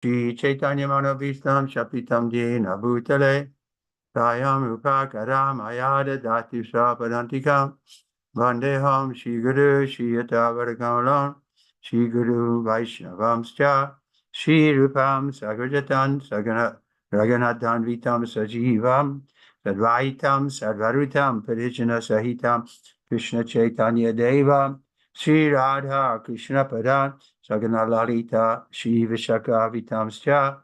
Shri Chaitanya Manobhistam Shapitam Jena Bhutale Dayam Upakaram Ayada Dati Swapadantikam Vandeham Shri Guru Shri Yatavardhakalam Shri Guru Vaishnavamscha Shri Rupam Sagrajatan Sagana Raganathan Vitam Sajivam Sadvaitam Sadvarutam Parijana Sahitam Krishna Chaitanya Deva Shri Radha Krishna Padan Sagana Lalita Shri Vishaka Vitamscha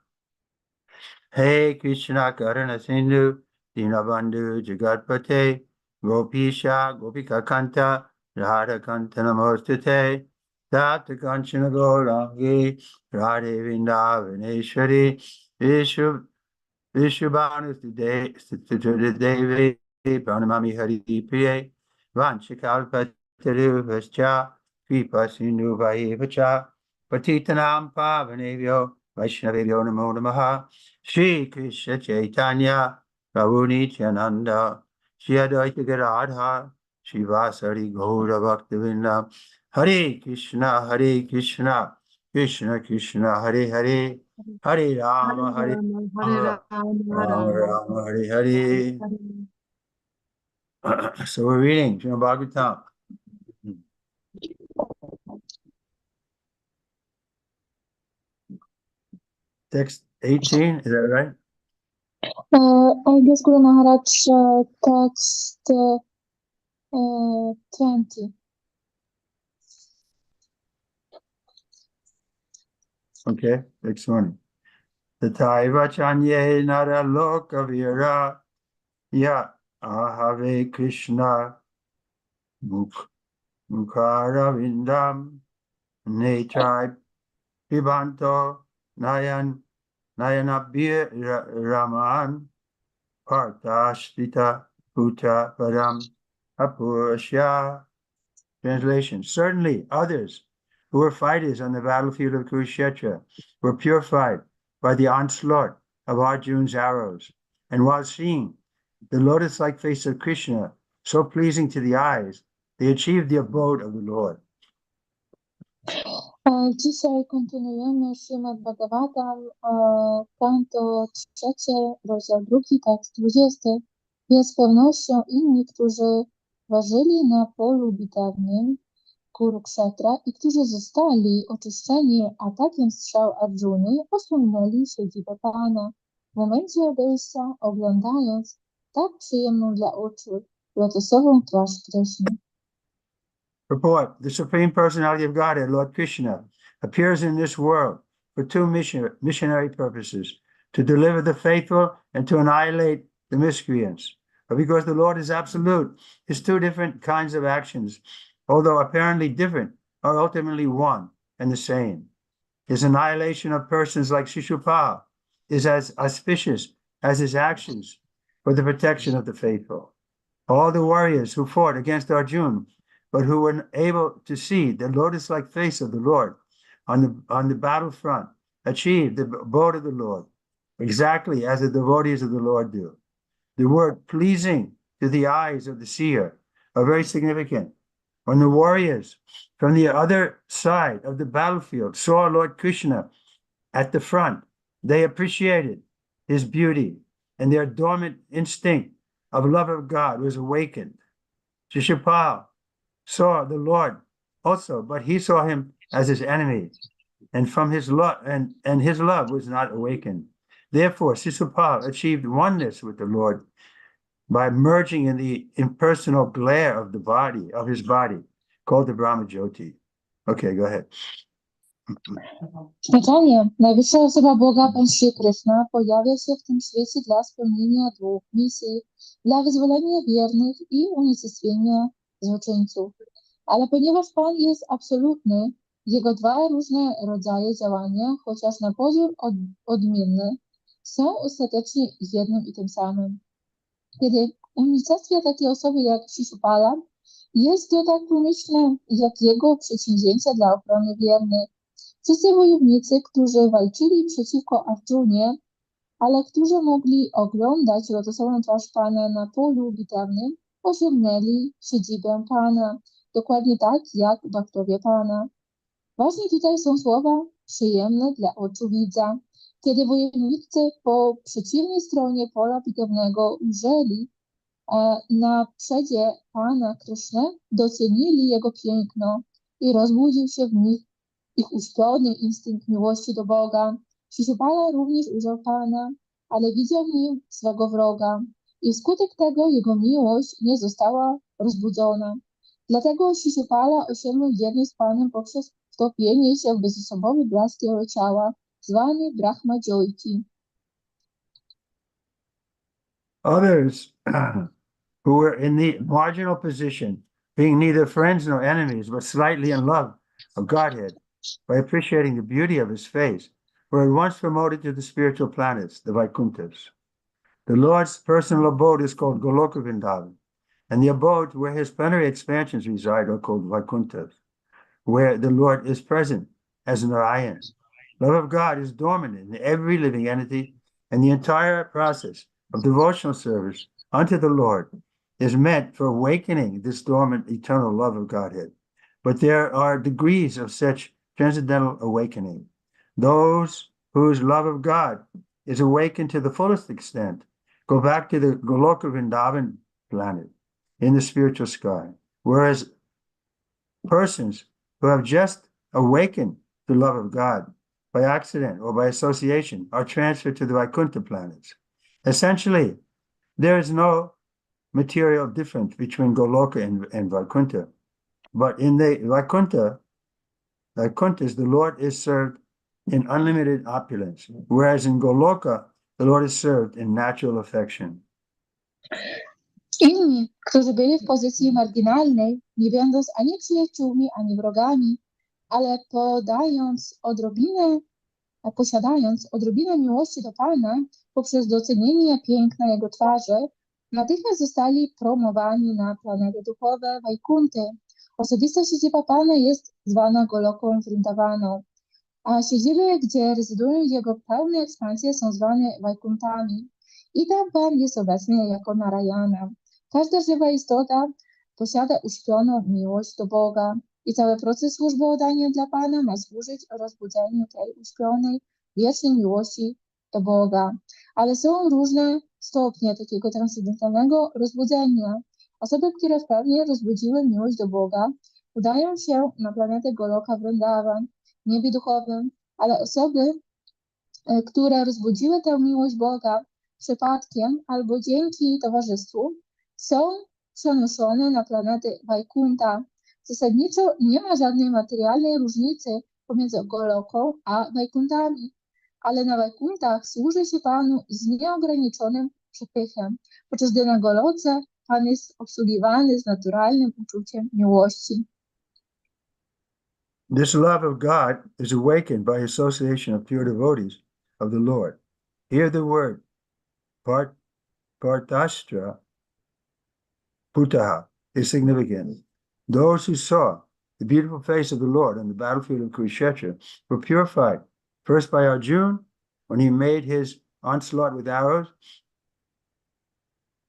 Hey Krishna Karana Sindhu Dinabandhu Jagatpate Gopisha Gopika Kanta Radha Kanta Namostate Tapta Kanchana Gaurangi Radhe Vrindavaneshwari Vishubhanu Devi Pranamami Hari Priye Vanchikalpataru Vascha Kripa Sindhu Vayevacha Patitanam Pavanevyo Vaishnavevyo Namo Namaha Shri Krishna Chaitanya Prabhu Nityananda Shri Advaita Gadadhar Shri Vasari Gaura Bhaktivinoda Hare Krishna Krishna Krishna Hare Hare Hare Rama Hare Rama Rama Rama Hare Hare. So we're reading Śrimad Bhagavatam. Text 18, is that right? I guess Guru Maharaj, text 20. Okay, next one. Tataiva chanye nara loka vira ya ahave Krishna mukhara vindam netrai pibanto nayanabhir raman partashvita puta param apurashya. Translation. Certainly others who were fighters on the battlefield of Kurukshetra were purified by the onslaught of Arjun's arrows, and while seeing the lotus-like face of Krishna, so pleasing to the eyes, they achieved the abode of the Lord. Dzisiaj kontynuujemy Śrimad Bhagavatam, kanto 3, rozdział 2, tekst 20. Jest z pewnością inni, którzy ważyli na polu bitewnym Kurukshetra i którzy zostali oczyszczeni atakiem strzał Arjuny, osiągnęli siedzibę Pana. W momencie odejścia, oglądając tak przyjemną dla oczu lotosową twarz Kryszny. Purport. The Supreme Personality of Godhead, Lord Krishna, appears in this world for two missionary purposes, to deliver the faithful and to annihilate the miscreants. But because the Lord is absolute, his two different kinds of actions, although apparently different, are ultimately one and the same. His annihilation of persons like Shishupal is as auspicious as his actions for the protection of the faithful. All the warriors who fought against Arjuna, but who were able to see the lotus-like face of the Lord on the battlefront, achieved the abode of the Lord, exactly as the devotees of the Lord do. The word pleasing to the eyes of the seer are very significant. When the warriors from the other side of the battlefield saw Lord Krishna at the front, they appreciated his beauty, and their dormant instinct of love of God was awakened. Shishupal saw the Lord also, but he saw him as his enemy, and from his love and his love was not awakened. Therefore, Shishupal achieved oneness with the Lord by merging in the impersonal glare of the body, of his body, called the Brahma Jyoti. Okay, go ahead. Znaczenie. Najwyższa osoba Boga, Pan Shri Krishna, pojawia się w tym świecie dla spełnienia dwóch misji, dla wyzwolenia wiernych i unicestwienia złoczyńców. Ale ponieważ Pan jest absolutny, jego dwa różne rodzaje działania, chociaż na pozór odmienne, są ostatecznie jednym i tym samym. Kiedy unicestwia takie osoby jak Shishupala, jest to tak pomyślne jak jego przedsięwzięcia dla ochrony wiernych. Wszyscy wojownicy, którzy walczyli przeciwko Arjunie, ale którzy mogli oglądać lotosową twarz Pana na polu bitewnym, osiągnęli siedzibę Pana, dokładnie tak jak bhaktowie Pana. Ważne tutaj są słowa przyjemne dla oczu widza. Kiedy wojownicy po przeciwnej stronie pola bitewnego ujrzeli na przedzie Pana Kryszny, docenili jego piękno i rozbudził się w nich ich uśpiony instynkt miłości do Boga. Shishupala również ujrzał Pana, ale widział w nim swego wroga i wskutek tego jego miłość nie została rozbudzona. Dlatego Shishupala osiągnął jedność z Panem poprzez wtopienie się w bezosobowy blask jego ciała, zwany Brahma Jyoti. Others who were in the marginal position, being neither friends nor enemies, but slightly in love of Godhead, by appreciating the beauty of his face, were at once promoted to the spiritual planets, the Vaikunthas. The Lord's personal abode is called Goloka Vrindavan, and the abodes where his plenary expansions reside are called Vaikunthas, where the Lord is present as Narayan. Love of God is dormant in every living entity, and the entire process of devotional service unto the Lord is meant for awakening this dormant eternal love of Godhead. But there are degrees of such transcendental awakening. Those whose love of God is awakened to the fullest extent go back to the Goloka Vrindavan planet in the spiritual sky, whereas persons who have just awakened the love of God by accident or by association are transferred to the Vaikuntha planets. Essentially, there is no material difference between Goloka and Vaikuntha. But in the Vaikunthas, the Lord is served in unlimited opulence, whereas in Goloka, the Lord is served in natural affection. Inni, którzy byli w pozycji marginalnej, nie będąc ani przyjaciółmi, ani wrogami, ale posiadając odrobinę miłości do Pana poprzez docenienie piękna Jego twarzy, natychmiast zostali promowani na planety duchowe Vaikunty. Osobista siedziba Pana jest zwana Goloką Vrindavaną, a siedziby, gdzie rezydują Jego pełne ekspansje, są zwane Vaikuntami. I tam Pan jest obecny jako Narayana. Każda żywa istota posiada uśpioną miłość do Boga i cały proces służby oddania dla Pana ma służyć rozbudzeniu tej uśpionej, wiecznej miłości do Boga. Ale są różne stopnie takiego transcendentalnego rozbudzenia. Osoby, które w pełni rozbudziły miłość do Boga, udają się na planetę Goloka Vrindavan, w niebie duchowym, ale osoby, które rozbudziły tę miłość Boga przypadkiem albo dzięki towarzystwu, są przenoszone na planety Vaikunta. Zasadniczo nie ma żadnej materialnej różnicy pomiędzy Goloką a Vaikuntami, ale na Vaikuntach służy się Panu z nieograniczonym przepychem, podczas gdy na Goloce Pan jest obsługiwany z naturalnym uczuciem miłości. This love of God is awakened by association of pure devotees of the Lord. Here the word Partastra Putaha is significant. Those who saw the beautiful face of the Lord on the battlefield of Kurukshetra were purified, first by Arjuna, when he made his onslaught with arrows.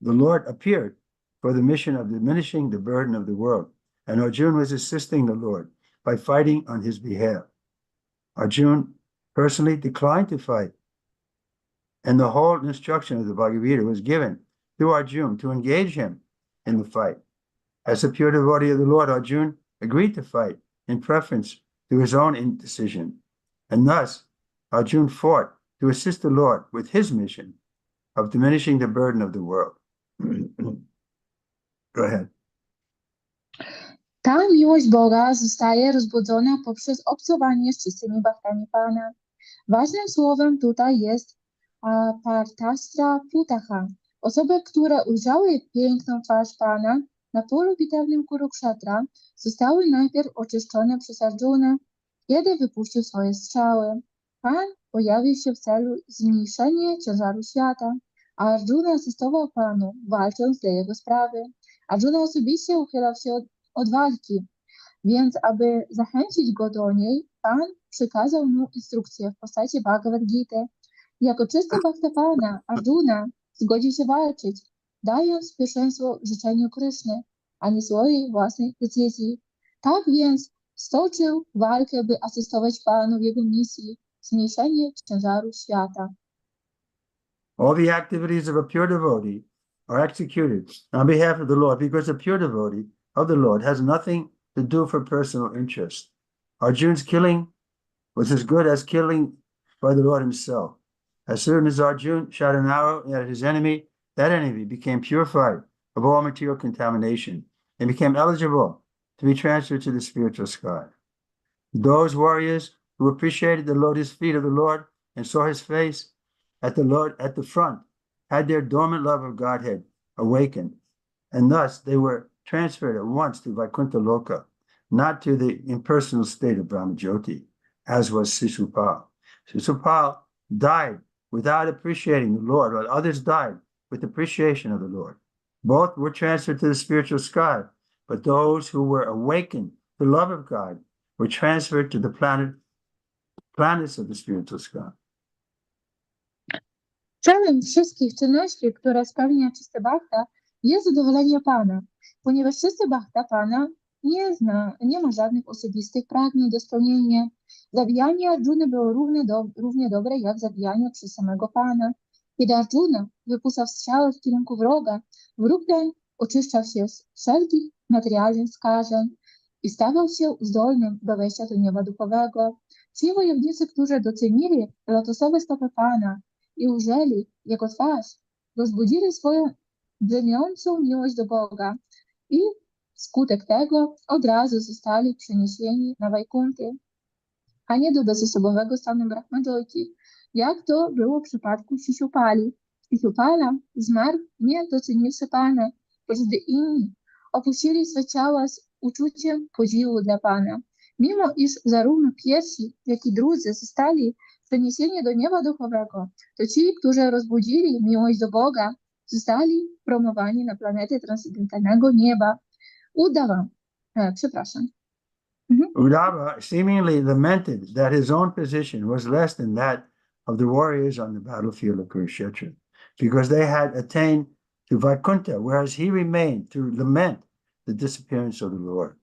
The Lord appeared for the mission of diminishing the burden of the world, and Arjuna was assisting the Lord by fighting on his behalf. Arjuna personally declined to fight, and the whole instruction of the Bhagavad Gita was given to Arjuna to engage him in the fight. As a pure devotee of the Lord, Arjuna agreed to fight in preference to his own indecision, and thus Arjuna fought to assist the Lord with his mission of diminishing the burden of the world. Go ahead. Ta miłość Boga zostaje rozbudzona poprzez obcowanie z czystymi bhaktami Pana. Ważnym słowem tutaj jest Partastra Putaha. Osoby, które ujrzały piękną twarz Pana na polu bitewnym Kurukshetra, zostały najpierw oczyszczone przez Arjunę, kiedy wypuścił swoje strzały. Pan pojawił się w celu zmniejszenia ciężaru świata, a Arjuna asystował Panu, walcząc dla jego sprawy. Arjuna osobiście uchylał się od walki, więc aby zachęcić go do niej, Pan przekazał mu instrukcję w postaci Bhagavad Gity. Jako czysty bhakta Pana, Arjuna zgodził się walczyć, dając pierwszeństwo życzeniu Kryszny, a nie swojej własnej decyzji. Tak więc stoczył walkę, by asystować Panu w jego misji, zmniejszenie ciężaru świata. All the activities of a pure devotee are executed on behalf of the Lord because the pure devotee of the Lord has nothing to do for personal interest. Arjuna's killing was as good as killing by the Lord himself. As soon as Arjuna shot an arrow at his enemy, that enemy became purified of all material contamination and became eligible to be transferred to the spiritual sky. Those warriors who appreciated the lotus feet of the Lord and saw his face at the front had their dormant love of Godhead awakened, and thus they were transferred at once to Vaikuntha Loka, not to the impersonal state of Brahmajyoti, as was Sisupal. Sisupal died without appreciating the Lord, while others died with appreciation of the Lord. Both were transferred to the spiritual sky, but those who were awakened to the love of God were transferred to the planets of the spiritual sky. Celem wszystkich czynności, które spełnia czysty bhakta, jest zadowolenie Pana, ponieważ czysty bhakta Pana nie ma żadnych osobistych pragnień do spełnienia. Zabijanie Arjuny było równie dobre jak zabijanie przez samego Pana. Kiedy Arjuna wypuszczał strzały w kierunku wroga, wróg ten oczyszczał się z wszelkich materialnych skażeń i stawał się zdolnym do wejścia do nieba duchowego. Ci wojownicy, którzy docenili lotosowe stopy Pana i ujrzeli jego twarz, rozbudzili swoją drzemiącą miłość do Boga i wskutek tego od razu zostali przeniesieni na Wajkunty, a nie do bezosobowego stanu Brahmajyoti, jak to było w przypadku Sisupali. Sisupala zmarł nie doceniwszy Pana, podczas gdy inni opuścili swe ciała z uczuciem podziwu dla Pana. Mimo iż zarówno pierwsi, jak i drudzy zostali przeniesieni do nieba duchowego, to ci, którzy rozbudzili miłość do Boga, zostali promowani na planetę transcendentalnego nieba. Uddhava seemingly lamented that his own position was less than that of the warriors on the battlefield of Kurukshetra, because they had attained to Vaikuntha, whereas he remained to lament the disappearance of the Lord.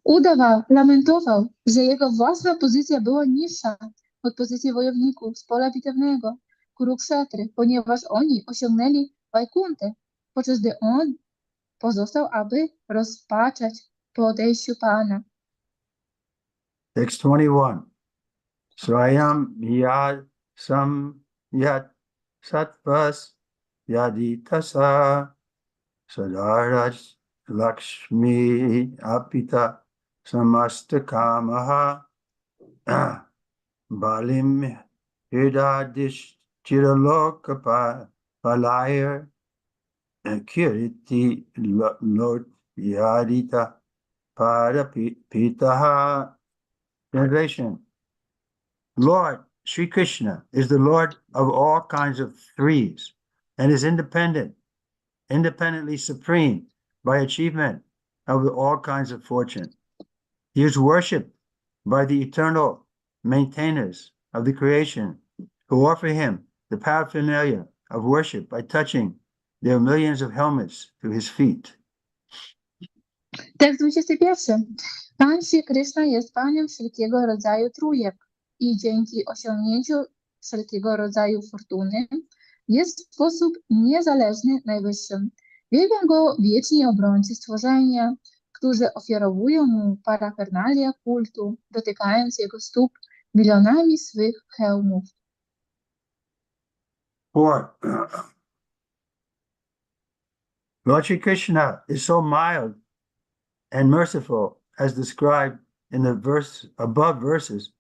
Uddhava lamentował, że jego własna pozycja była niższa od pozycji wojowników z pola bitewnego Kurukshetry, ponieważ oni osiągnęli Wajkuntę, podczas gdy on pozostał, aby rozpaczać po odejściu Pana. Text 21. Swayam yad sam yat satvas yaditasa sadaraj lakshmi apita samastakamaha balim hridadish chiralokapa palayar kiriti lot yadita parapitaha. Translation. Lord Sri Krishna is the Lord of all kinds of threes and is independently supreme by achievement of all kinds of fortune. He is worshipped by the eternal maintainers of the creation who offer him the paraphernalia of worship by touching their millions of helmets to his feet. Tekst 21. Pan Shri Krishna jest Panem wszelkiego rodzaju trójek i dzięki osiągnięciu wszelkiego rodzaju fortuny jest w sposób niezależny najwyższym. Wielbią go wieczni obrońcy stworzenia, którzy ofiarowują mu parafernalia kultu, dotykając jego stóp milionami swych hełmów. Lord Shri Krishna is so mild and merciful as described in the above verses,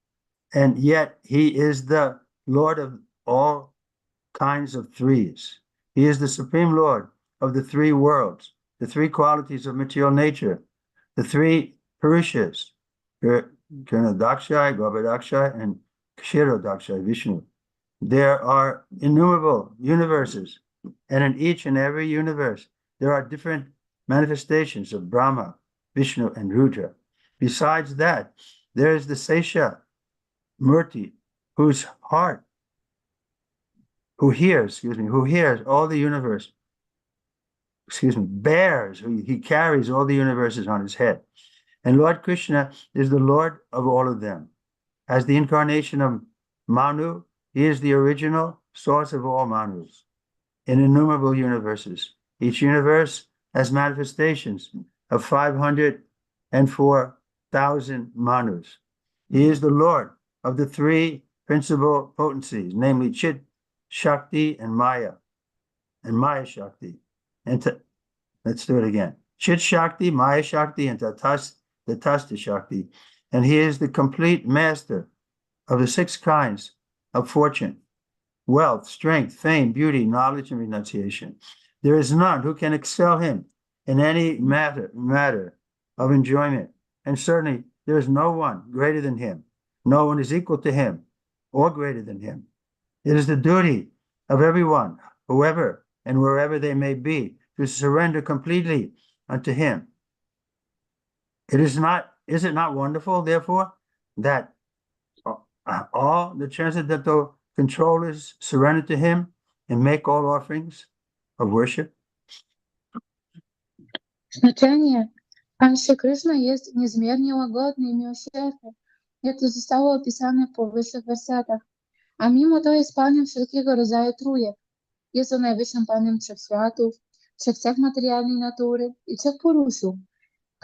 and yet he is the Lord of all kinds of threes. He is the supreme Lord of the three worlds, the three qualities of material nature, the three Purushas, Kirtanadakshay, Garbhadakshay, and Kshirodakshay, Vishnu. There are innumerable universes, and in each and every universe, there are different manifestations of Brahma, Vishnu, and Rudra. Besides that, there is the Sesha Murti, who hears all the universe, he carries all the universes on his head. And Lord Krishna is the Lord of all of them. As the incarnation of Manu, he is the original source of all Manus in innumerable universes. Each universe has manifestations of 504,000 Manus. He is the Lord of the three principal potencies, namely Chit, Shakti, and Maya Shakti. Let's do it again. Chit Shakti, Maya Shakti, and Tatastha Shakti. And he is the complete master of the 6 kinds of fortune: wealth, strength, fame, beauty, knowledge, and renunciation. There is none who can excel him in any matter of enjoyment. And certainly there is no one greater than him. No one is equal to him or greater than him. It is the duty of everyone, whoever and wherever they may be, to surrender completely unto him. Is it not wonderful, therefore, that all the transcendental controllers surrender to him and make all offerings of worship? Znaczenie. Pan Shri Krishna jest niezmiernie łagodny i miłosierny, jak to zostało opisane w powyższych wersetach, a mimo to jest Panem wszelkiego rodzaju trójek. Jest on najwyższym Panem trzech światów, trzech cech materialnej natury i trzech poruszów: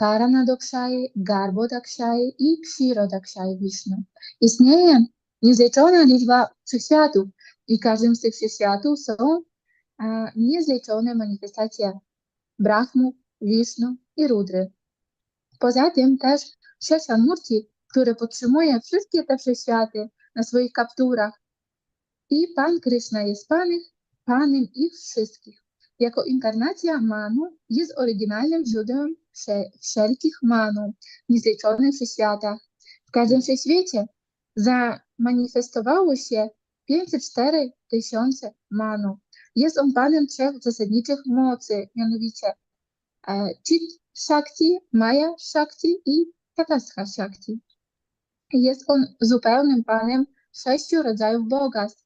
Karana-dokshayi, Garbo-dakshayi i Kshirodakshayi Vishnu. Istnieje niezliczona liczba wszechświatów i każdym z tych wszechświatów są niezliczone manifestacje Brahmów, Vishnu i Rudry. Poza tym też Sheshamurti, który podtrzymuje wszystkie te wszechświaty na swoich kapturach, i Pan Krishna jest Panem ich wszystkich. Jako inkarnacja Manu jest oryginalnym źródłem wszelkich Manu w niezliczonych wszechświatach. W każdym wszechświecie zamanifestowało się 504 000 Manu. Jest on Panem trzech zasadniczych mocy, mianowicie Chit Shakti, Maya Shakti i Tatastha Shakti. Jest on zupełnym Panem 6 rodzajów bogactw: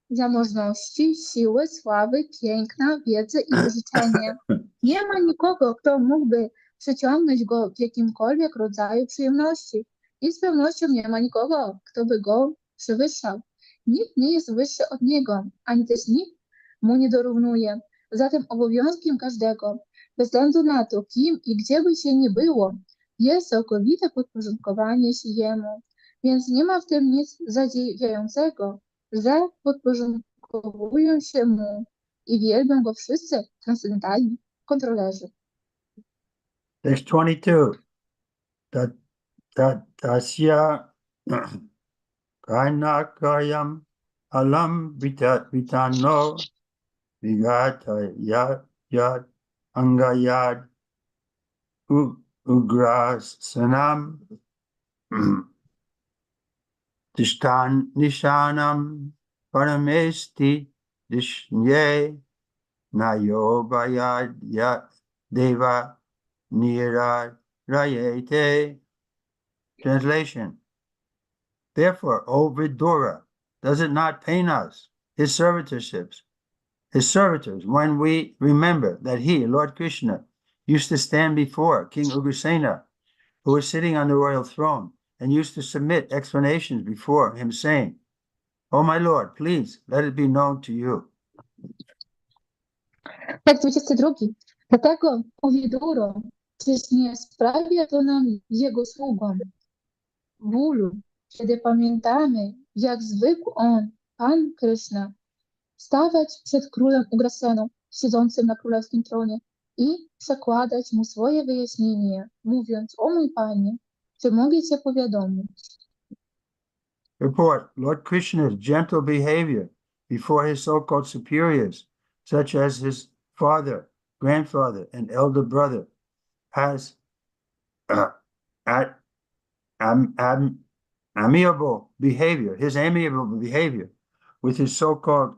zamożności, siły, sławy, piękna, wiedzy i wyżyczenia. Nie ma nikogo, kto mógłby przyciągnąć go w jakimkolwiek rodzaju przyjemności. I z pewnością nie ma nikogo, kto by go przewyższał. Nikt nie jest wyższy od niego, ani też nikt mu nie dorównuje. Zatem obowiązkiem każdego, bez względu na to, kim i gdzie by się nie było, jest całkowite podporządkowanie się jemu. Więc nie ma w tym nic zadziwiającego, że podporządkowują się mu i wielbią go wszyscy transcendentalni kontrolerzy. Text 22. Tasya kainakayam alam vitano vigata yad angayad ugras sanam Tishtan nishanam paramesti dishnye nayobhayad ya deva nirayete. Translation. Therefore, O Vidura, does it not pain us, his servitors, when we remember that he, Lord Krishna, used to stand before King Ugrasena, who was sitting on the royal throne, and used to submit explanations before him, saying, "Oh my Lord, please let it be known to you." Tekst 22. Dlatego, o Widuro, czyż nie sprawia to nam jego sługom bólu, kiedy pamiętamy, jak zwykł on, Pan Krishna, stawać przed królem Ugraseną, siedzącym na królewskim tronie, i przekładać mu swoje wyjaśnienie, mówiąc: "O mój Panie, czy mogę Cię powiadomić?" Report, Lord Krishna's gentle behavior before his so-called superiors, such as his father, grandfather, and elder brother, has amiable behavior with his so-called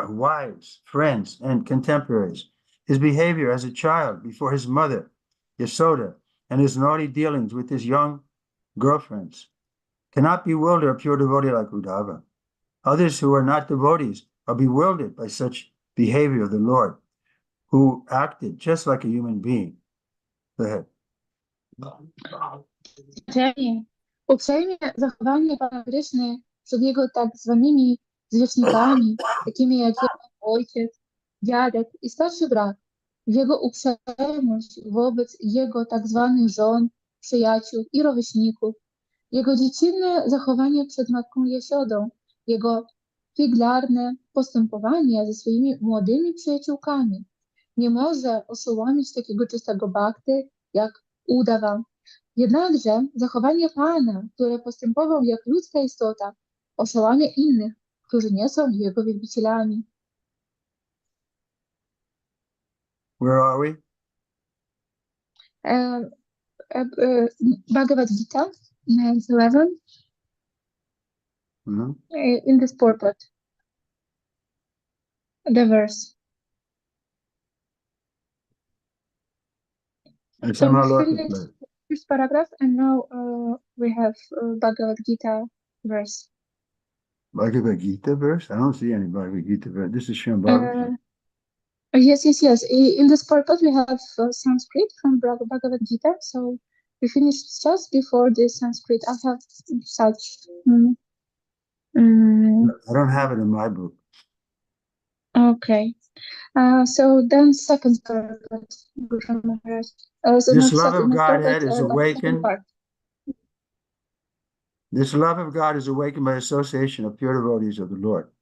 wives, friends, and contemporaries. His behavior as a child before his mother, Yasoda, and his naughty dealings with his young girlfriends cannot bewilder a pure devotee like Uddhava. Others who are not devotees are bewildered by such behavior of the Lord, who acted just like a human being. Go ahead. Uprzejmie zachowanie Pana Kryszny przed jego tak zwanymi zwierzchnikami, takimi jak jego ojciec, dziadek i starszy brat, jego uprzejmość wobec jego tak zwanych żon, przyjaciół i rówieśników, jego dziecinne zachowanie przed matką Jasiodą, jego figlarne postępowanie ze swoimi młodymi przyjaciółkami nie może oszołomić takiego czystego bhakty jak Uddhava. Jednakże zachowanie Pana, które postępował jak ludzka istota, oszałamia innych, którzy nie są jego wielbicielami. Where are we? Bhagavad Gita, 9:11, in this purport, the verse. So we finished the first paragraph, and now we have Bhagavad Gita verse. Bhagavad Gita verse? I don't see any Bhagavad Gita verse. This is Shambhala. Yes. In this purport, we have Sanskrit from Bhagavad Gita. So we finished just before the Sanskrit. I have such. I don't have it in my book. Okay. So then second purport. This love of Godhead is awakened. This love of God is awakened by association of pure devotees of the Lord.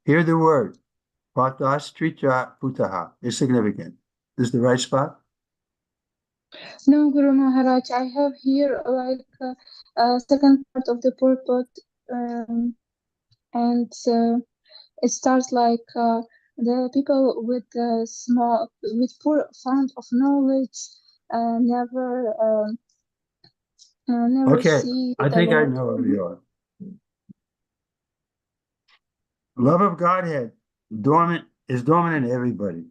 Here the word Patastrita Putaha is significant. This is the right spot? No, Guru Maharaj, I have here like second part of the purport, and it starts like the people with poor fund of knowledge never Okay, see. I think I know where you are. Love of Godhead is dormant in everybody,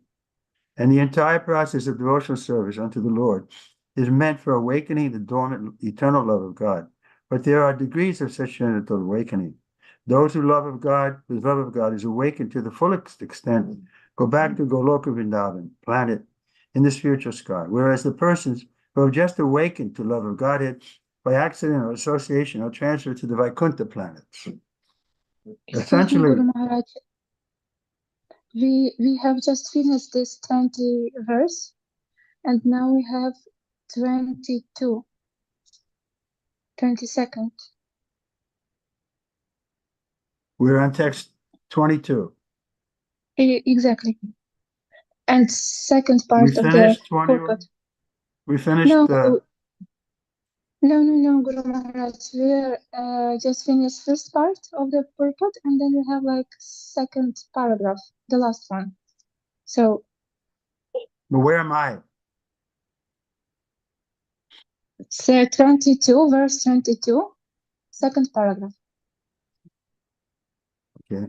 and the entire process of devotional service unto the Lord is meant for awakening the dormant eternal love of God. But there are degrees of such genital awakening. Those whose love of God is awakened to the fullest extent go back to Goloka Vrindavan, planet in the spiritual sky, whereas the persons who have just awakened to love of Godhead by accident or association are transferred to the Vaikuntha planets. Essentially, Guru Maharaj, we have just finished this 20 verse, and now we have 22nd. We're on text 22. Exactly. And second part of the purport. We finished. No, Guru Maharaj. We're just finished first part of the purport, and then we have like second paragraph, the last one. So. But where am I? It's 22, verse 22, second paragraph. Okay.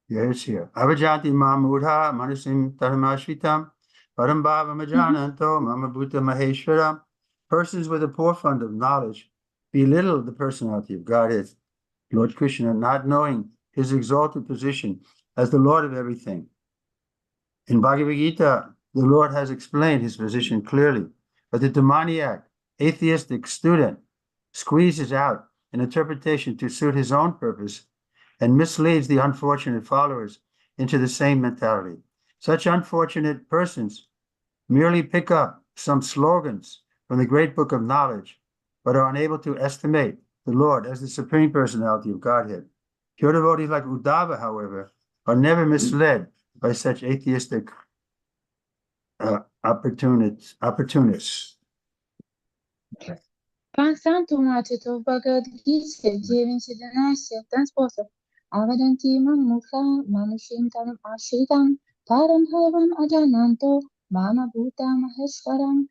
Yeah, it's here. Avajanti mamudha manasim taramashvitam parambhava majananto mamabhuta maheshwaram. Persons with a poor fund of knowledge belittle the personality of Godhead, Lord Krishna, not knowing his exalted position as the Lord of everything. In Bhagavad Gita, the Lord has explained his position clearly, but the demoniac, atheistic student squeezes out an interpretation to suit his own purpose and misleads the unfortunate followers into the same mentality. Such unfortunate persons merely pick up some slogans from the great book of knowledge, but are unable to estimate the Lord as the Supreme Personality of Godhead. Pure devotees like Uddhava, however, are never misled by such atheistic opportunists. Pan sam tłumaczy to w Bhagavad Gita 9:11 w ten sposób. Avadanti mam mukha manushintam ashritam param bhavam ajananto mama bhuta maheshwaram.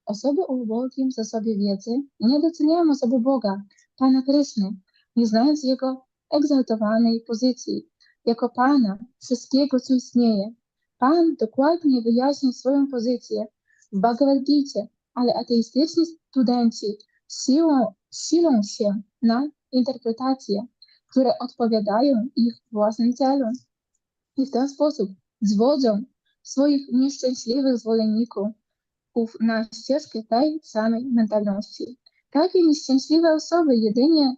Osoby o ubogim zasobie wiedzy nie doceniają osoby Boga, Pana Kryszny, nie znając Jego egzaltowanej pozycji, jako Pana wszystkiego, co istnieje. Pan dokładnie wyjaśnił swoją pozycję w Bhagavad Gicie, ale ateistyczni studenci silą się na interpretacje, które odpowiadają ich własnym celom i w ten sposób zwodzą swoich nieszczęśliwych zwolenników na ścieżkę tej samej mentalności. Takie nieszczęśliwe osoby jedynie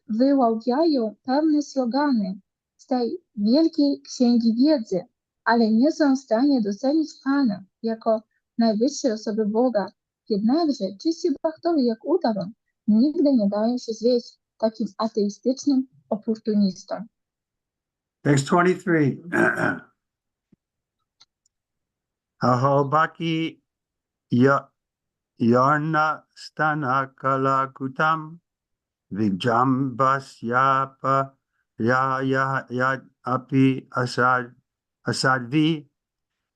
wyławiają pewne slogany z tej wielkiej księgi wiedzy, ale nie są w stanie docenić Pana jako najwyższej osoby Boga. Jednakże czyści bhaktowie jak Uddhava nigdy nie dają się zwieść takim ateistycznym oportunistom. Text 23. Aho baki yarna stana kalakutam vigjambasyapa ya api asadvi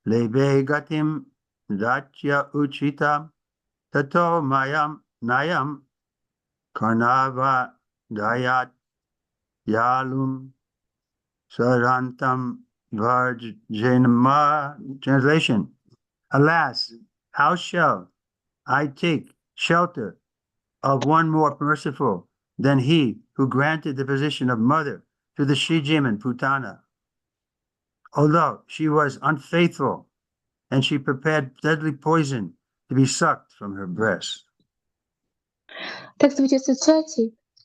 leve gatim datya uchita tato mayam nayam karnava dayat yalum sarantam varjanma. Translation: Alas, how shall I take shelter of one more merciful than he who granted the position of mother to the Shijim and Putana? Although she was unfaithful, and she prepared deadly poison to be sucked from her breast. Tekst 23.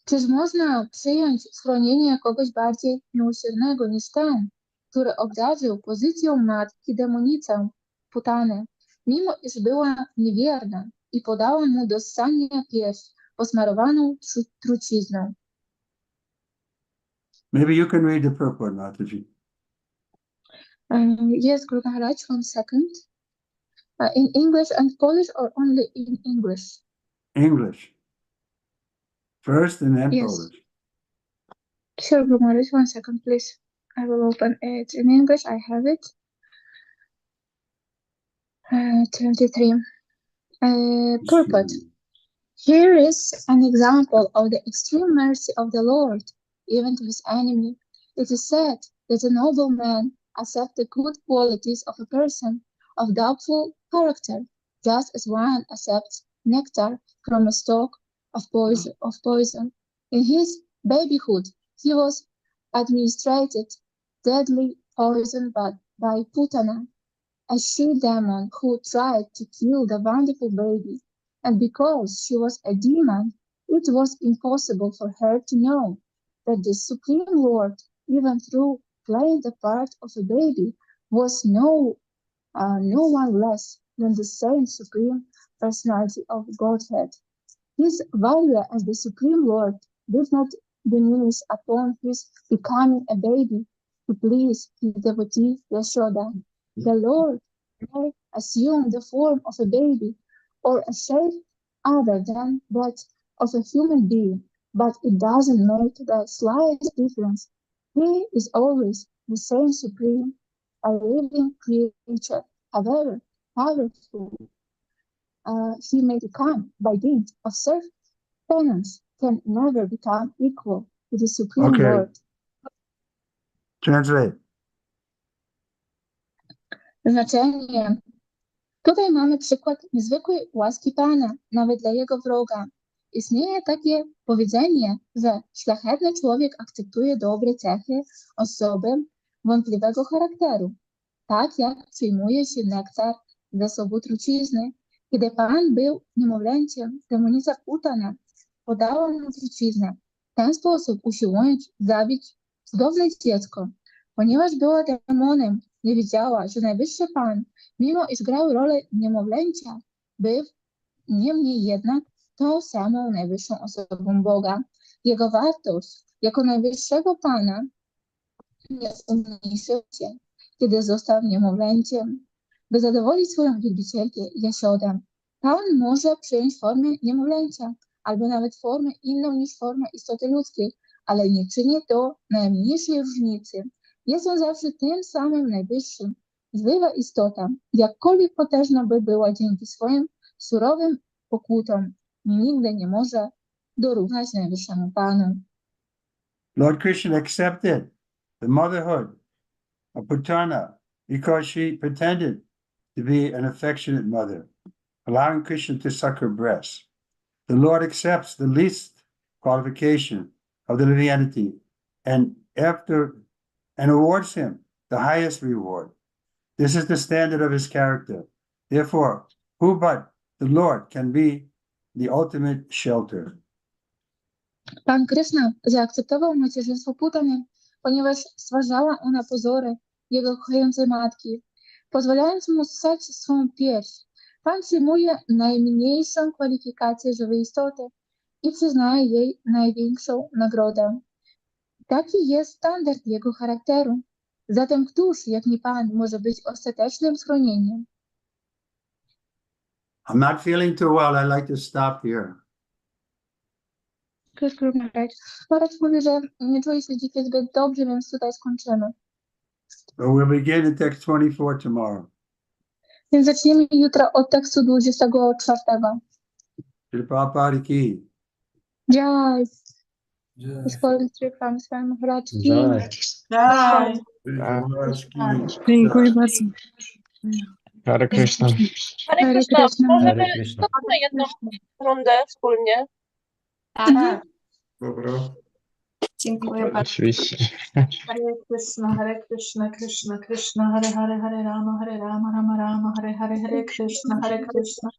Czyż można przyjąć schronienie kogoś bardziej miłosiernego niż ten, który obdarzył pozycją matki demonicę Putanę, mimo iż była niewierna i podała mu do ssania pierś posmarowaną trucizną? Maybe you can read the purport, Mataji. Yes, Guru Maharaj, 1 second. In English and Polish or only in English? English. First and then Yes. Polish. Sure, Guru Maharaj, 1 second, please. I will open it in English. I have it. 23. Purport. Here is an example of the extreme mercy of the Lord, even to his enemy. It is said that a noble man accepts the good qualities of a person of doubtful character, just as one accepts nectar from a stalk of poison. In his babyhood, he was administered deadly poison by Putana, a she-demon who tried to kill the wonderful baby. And because she was a demon, it was impossible for her to know that the Supreme Lord, even through playing the part of a baby, was no one less than the same Supreme Personality of Godhead. His value as the Supreme Lord did not diminish upon his becoming a baby to please his devotee Yashoda. The Lord may assume the form of a baby or a shape other than that of a human being, but it doesn't make the slightest difference. He is always the same supreme, a living creature, however powerful he may become by dint of self-penance, can never become equal to the Supreme Lord. Translate. Znaczenie. Tutaj mamy przykład niezwykłej łaski Pana, nawet dla jego wroga. Istnieje takie powiedzenie, że szlachetny człowiek akceptuje dobre cechy osoby wątpliwego charakteru, tak jak przyjmuje się nektar z zasobu trucizny. Kiedy Pan był niemowlęciem, demonica Putana podała mu truciznę, w ten sposób usiłując zabić cudowne dziecko. Ponieważ była demonem, nie wiedziała, że najwyższy Pan, mimo iż grał rolę niemowlęcia, był niemniej jednak tą samą najwyższą osobą Boga. Jego wartość jako najwyższego Pana nie umniejszył się, kiedy został niemowlęciem. By zadowolić swoją wielbicielkę Jasiodę, Pan może przyjąć formę niemowlęcia, albo nawet formę inną niż forma istoty ludzkiej, ale nie czyni to najmniejszej różnicy. Jest on zawsze tym samym najwyższym. Zływa istota, jakkolwiek potężna by była dzięki swoim surowym pokutom, nigdy nie może dorównać najwyższemu Panu. Lord Krishna accepted the motherhood of Putana because she pretended to be an affectionate mother, allowing Krishna to suck her breast. The Lord accepts the least qualification of the living entity and awards him the highest reward. This is the standard of his character. Therefore, Who but the Lord can be the ultimate shelter? Pan Krishna zaakceptował macierzyństwo Putany, ponieważ stwarzała ona pozory jego kochającej matki, pozwalając mu ssać swą pierś. Pan przyjmuje najmniejszą kwalifikację żywej istoty i przyznaje jej największą nagrodę. Taki jest standard jego charakteru. Zatem któż, jak nie Pan, może być ostatecznym schronieniem? I'm not feeling too well. I'd like to stop here. Maharaj mówi, że nie czuje się dzisiaj zbyt dobrze, więc tutaj skończymy. But we'll begin in text 24 tomorrow. Więc zaczniemy jutro od tekstu 24. Shri Prabhupada ki. Jai. Господи, Trivikrama Swami Maharaj ki. Jai. Dziękuję bardzo. Hare Krishna. Hare Hare Krishna, Krishna. możemy Hare Krishna. zróbmy jedną rundę wspólnie. Tak. Dobra. Dziękuję bardzo. Oczywiście. Hare Krishna, Krishna Krishna, Hare Hare, Hare Rama, Rama Rama, Hare Hare, Hare Krishna, Krishna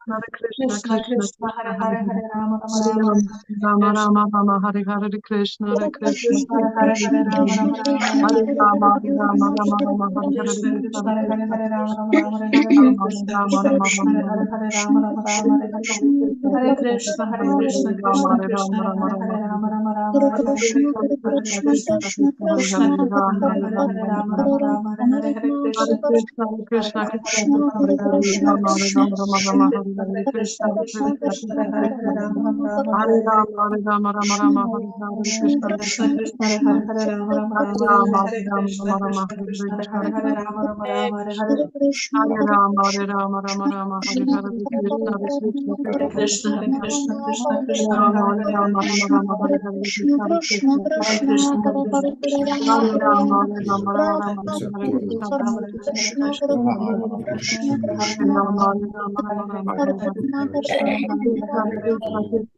Krishna, Hare Hare, Hare Rama, Rama Rama Hare Hare Krishna Krishna Hare Hare, Rama Hare Rama Rama Hare Hare Krishna, Krishna Hare Hare, Rama Hare Hare Krishna, Hare Rama Rama, Hare Krishna, Hare Krishna, Krishna Krishna, Hare Hare, Rama Rama, Hare Hare Krishna, Krishna Krishna, Hare Hare, Rama Rama, Hare Hare Krishna, Krishna Hare Krishna Hare Hare, Rama Rama, Hare Rama Rama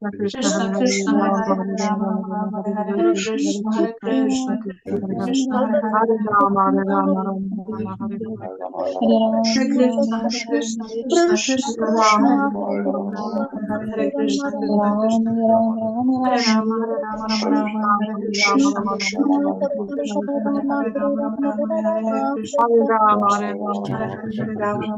Hare Krishna Krishna Krishna, Hare Hare, Rama Rama, Hare Krishna, Krishna Krishna, Hare Hare, Rama Rama, Hare Hare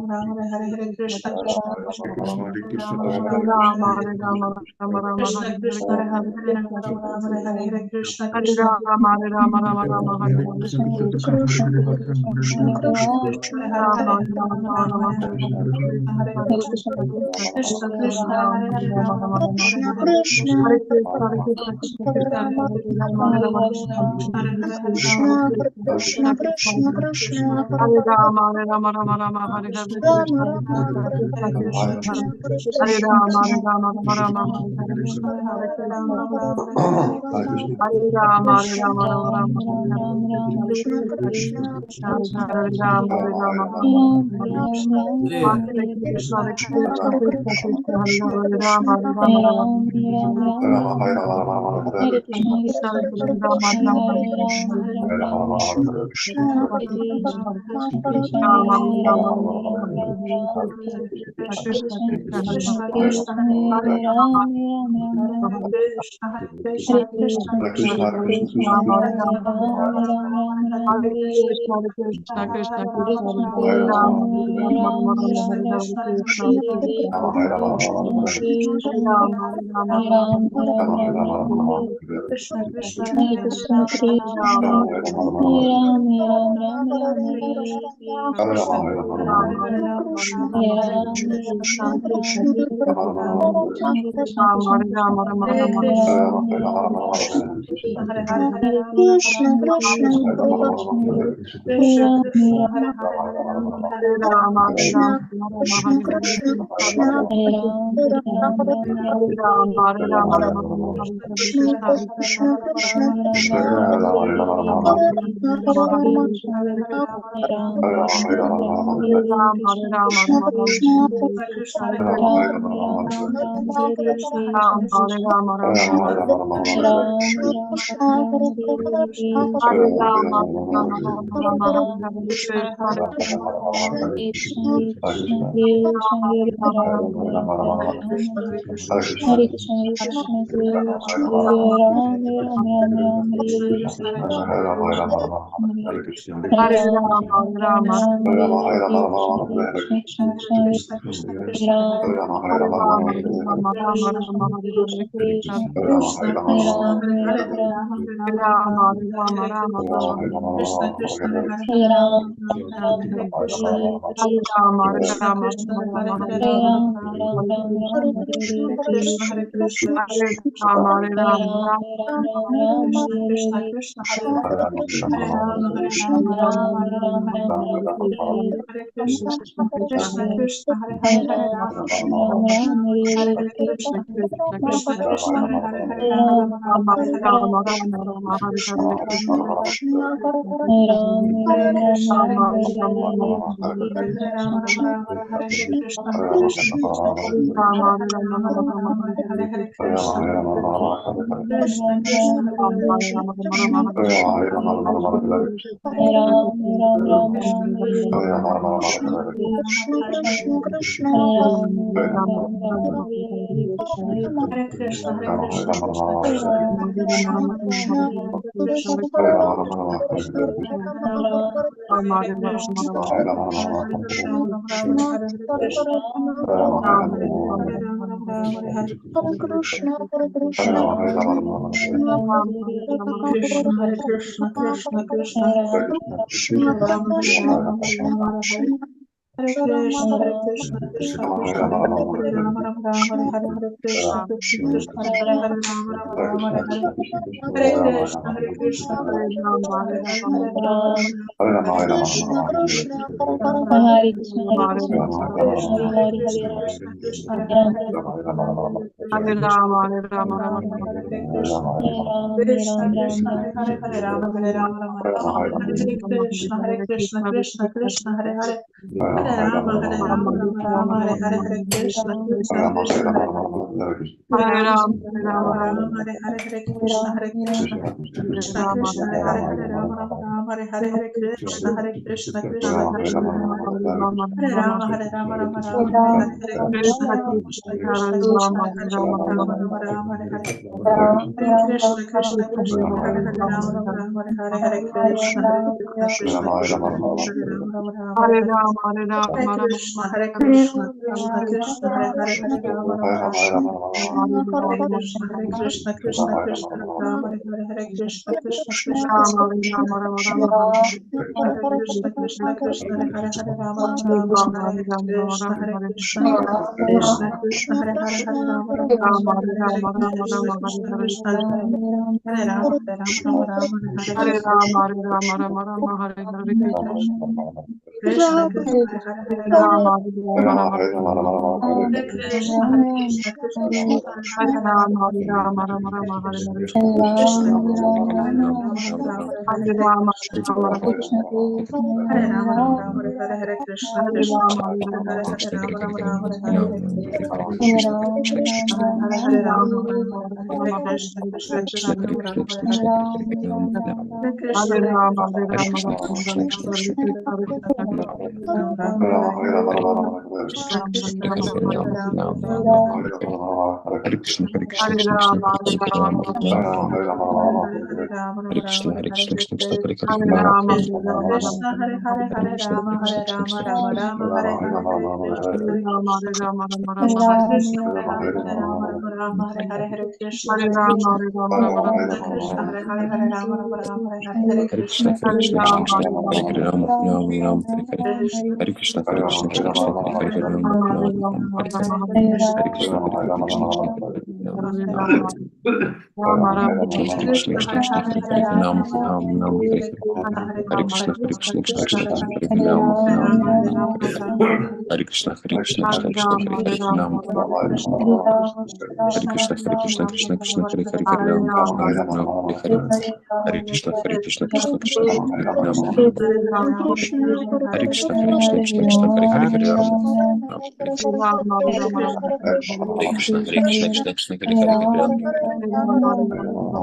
Hare Rama Hare Hare Krishna, Hare Krishna, Krishna Hare Krishna, Rama Hare Hare, Rama Hare Hare Krishna Hare Krishna, Hare Rama Hare Krishna Krishna Krishna, Hare Hare, Rama Rama, Hare Hare Krishna, Hare Krishna, Krishna Hare Hare, Hare Rama Hare Hare Krishna, Hare Krishna, Krishna Krishna, Hare Hare Krishna, Krishna Krishna, Hare Rama, Rama Rama, Hare Hare Krishna, Hare Hare, Rama Rama, Hare Hare Krishna, Hare Rama Hare Hare, Rama Rama, Hare Hare Krishna, Krishna Krishna, Rama Rama, Krishna Krishna, Hare Hare, Rama Rama, Hare Hare Krishna, Krishna Hare Rama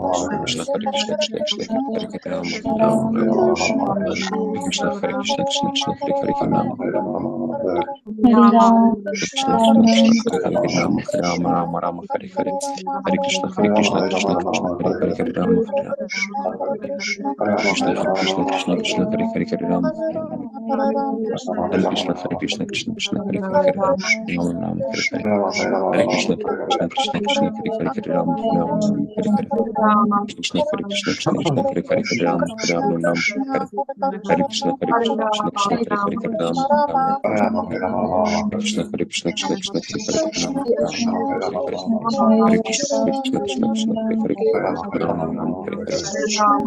Krishna, Hare Krishna, Krishna Krishna, Hare Hare Rama, Rama Rama, Hare Krishna, Hare Krishna, Krishna Krishna, Hare Hare Rama, Krishna Hare Hare Rama, Rama Rama Rama, Hare Hare, Hare Krishna, Krishna Krishna, Hare Hare Hare Rama, Krishna Krishna Krishna Krishna, Hare Hare Rama, Hare Krishna, Krishna Krishna, Hare Hare Rama, Rama Rama, Hare Hare, Hare Krishna, Krishna Krishna, Hare Hare Rama, Rama Rama, Hare Hare, Krishna Krishna Krishna, Hare Hare Rama, Rama Rama, Hare Hare Krishna, Krishna Krishna, Hare Hare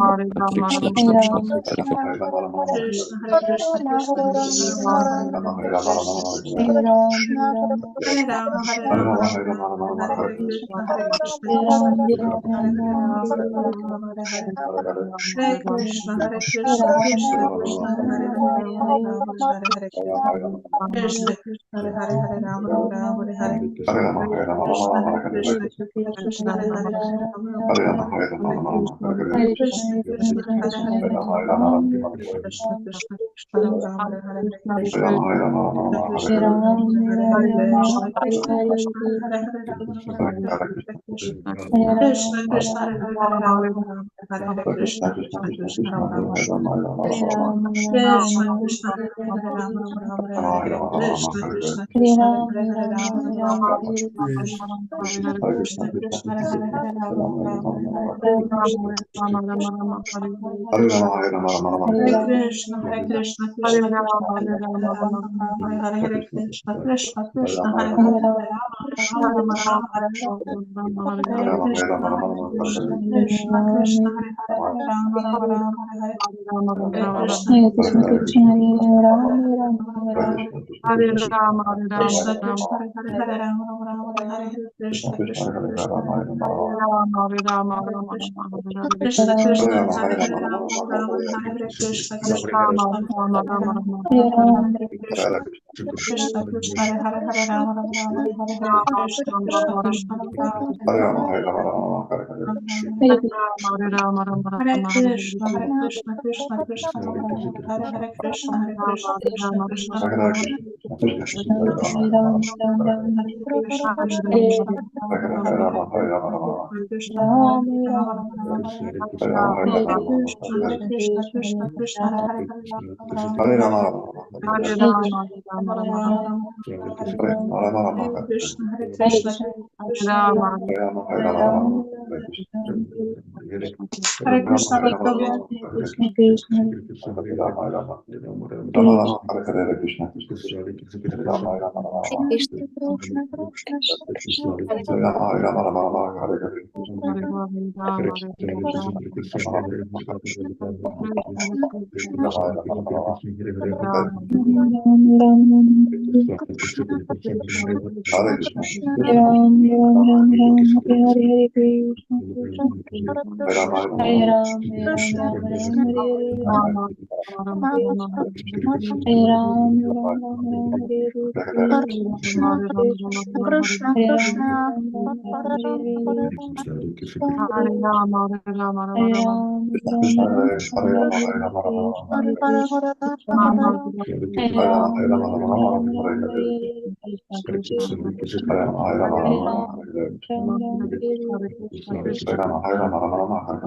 Rama, Rama Krishna, Krishna Krishna, Hare Hare Rama, Rama Rama, Hare Hare, Hare Krishna, Krishna Krishna, Hare Hare Rama, Rama Hare Hare, Hare Krishna, Krishna Hare Hare. Krishna, Hare Krishna, Krishna Krishna, Rama Rama, Hare Rama, Hare Rama, Hare Hare Krishna, Krishna Krishna, Hare Rama, Hare Hare. Hare Krishna, Krishna Krishna, Hare Rama, Hare Hare. Krishna Krishna, Hare Hare Rama, Rama Hare Hare. Krishna Krishna Krishna, Hare Hare Rama, Hare Krishna, Krishna Hare Hare Rama, Krishna Krishna Krishna, Rama Hare Hare. Krishna Krishna Hare Hare, Krishna Krishna Krishna, Hare Hare Rama, Krishna Krishna Hare Hare Rama, Hare Hare. Krishna Krishna Krishna, Rama Krishna Krishna Hare Hare Rama, Hare Hare. Krishna Krishna Krishna, Hare Hare Rama, Krishna Krishna Hare Hare Rama, Hare Krishna, Hare Krishna, Krishna Krishna, Hare Hare Krishna, Krishna Krishna, Hare Hare Rama, Rama Hare Hare. Hare Krishna, Krishna Krishna, Krishna Hare Hare Rama, Rama Hare Hare. Hare Krishna, Krishna Krishna, Hare Rama, Hare Rama, Krishna Krishna, Hare Hare Rama, Rama Hare Hare. Krishna Krishna Krishna, Hare Rama, Hare Rama, Rama Krishna Rama, Hare Krishna Hare Krishna, Hare Hare Rama, Rama Hare Hare. Krishna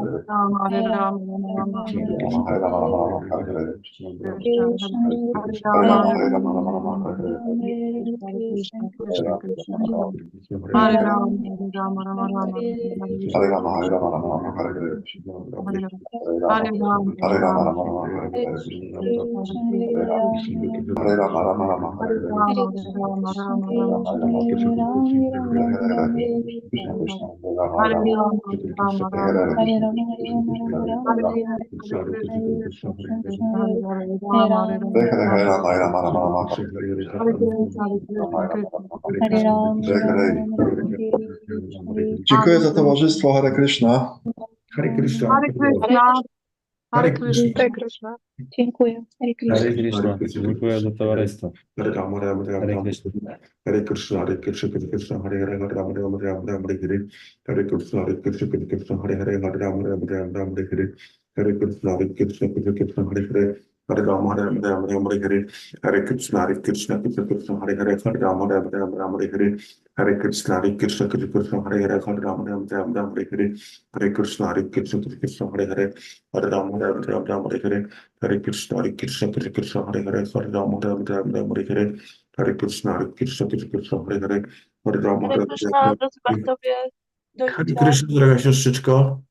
Krishna Krishna, Rama, Hare Rama, Rama, Rama, Rama Hare Krishna. Krishna Krishna, Hare Hare Rama, Rama Hare Hare. Krishna Krishna Krishna, Rama Hare Rama, Rama Hare Rama, Hare Krishna, Hare Krishna, Krishna Krishna, Hare Hare Krishna, Hare Krishna, Krishna Krishna, Rama Hare Krishna, Krishna Krishna, Krishna Hare Krishna, Hare Krishna, Krishna Krishna, Hare Hare Rama, Hare Krishna Rama, Krishna, Hare Rama, Hare Rama Rama, Hare Krishna, Hare Krishna, Krishna Rama, Hare Krishna, Hare Prabhu. Dziękuję za towarzystwo. Hare Krishna. Hare Krishna. Hare Krishna. Hare Krishna. Dziękuję. Hare Krishna. Hare Krishna. Dziękuję za towarzystwo. Hare Krishna. Hare Krishna, Hare Krishna, Krishna Krishna, Hare Hare, Hare Rama, Rama Rama, Hare Hare. Hare Krishna, Hare Krishna, Krishna Hare Hare, Hare Rama, Rama Rama, Hare Hare. Hare Krishna, Hare Krishna, Krishna Hare Hare, Hare Rama, Rama Rama, Hare Hare. Hare Krishna, Hare Krishna, Krishna Hare Hare, Hare Rama, Rama Rama, Hare Hare. Hare Krishna, Hare Krishna, Krishna Hare Hare, Hare Rama, Rama Rama, Hare Hare. Hare Krishna, Hare Krishna, Krishna Hare Hare, Hare Rama, Rama Rama, Hare Hare. Hare Krishna, Hare Krishna, Krishna Hare Hare, Hare Rama, Rama Rama, Hare Hare. Hare Krishna, Hare Krishna, Krishna Hare Hare, Hare Rama, Hare Krishna, drodzy Bhaktowie, do Hare jutra. Krishna, droga siostrzyczko.